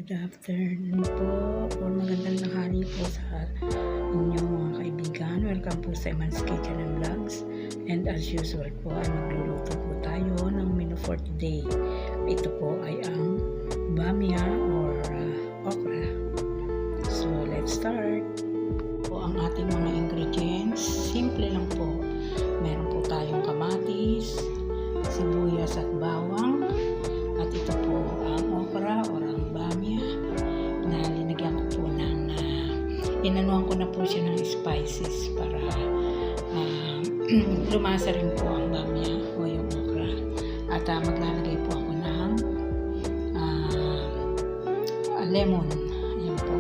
Good afternoon po or magandang tanghali po sa inyong mga kaibigan. Welcome po sa Iman's Kitchen and Vlogs. And as usual po ay magluluto po tayo ng menu for today. Ito po ay ang bamia or okra. So let's start. Po ang ating mga ingredients. Simple lang po. Meron po tayong kamatis, sibuyas at bawang. At ito po ang okra or ang bamia na linagyan ko po ng inanuhan ko na po siya ng spices para lumasa rin po ang bamia o yung okra. At maglalagay po ako ng lemon. Ayan po.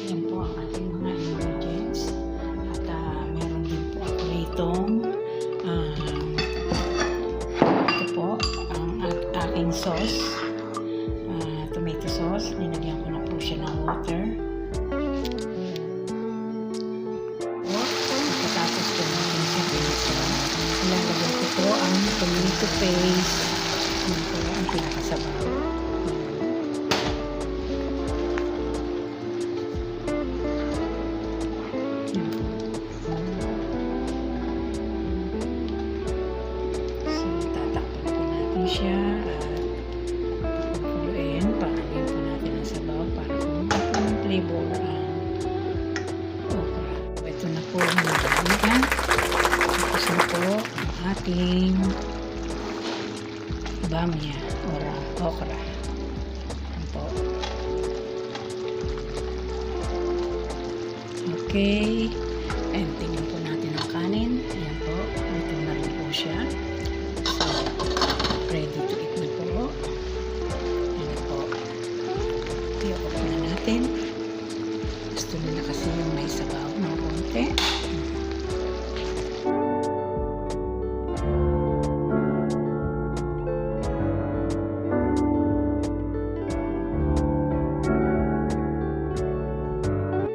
Ayan po ang ating mga ingredients. At meron din po ako itong aking sauce, tomato sauce. Linagyan ko na po siya ng water. Pagkatapos po natin siya dito, ilalagay ko po ang tomato paste. Yan po ang pinakasabaw. So, tatakpan po natin siya. Flavor ang okra. Ito na po ang nilagyan. Tapos na po ang ating bamia or okra. Yan po. Okay. And tingnan po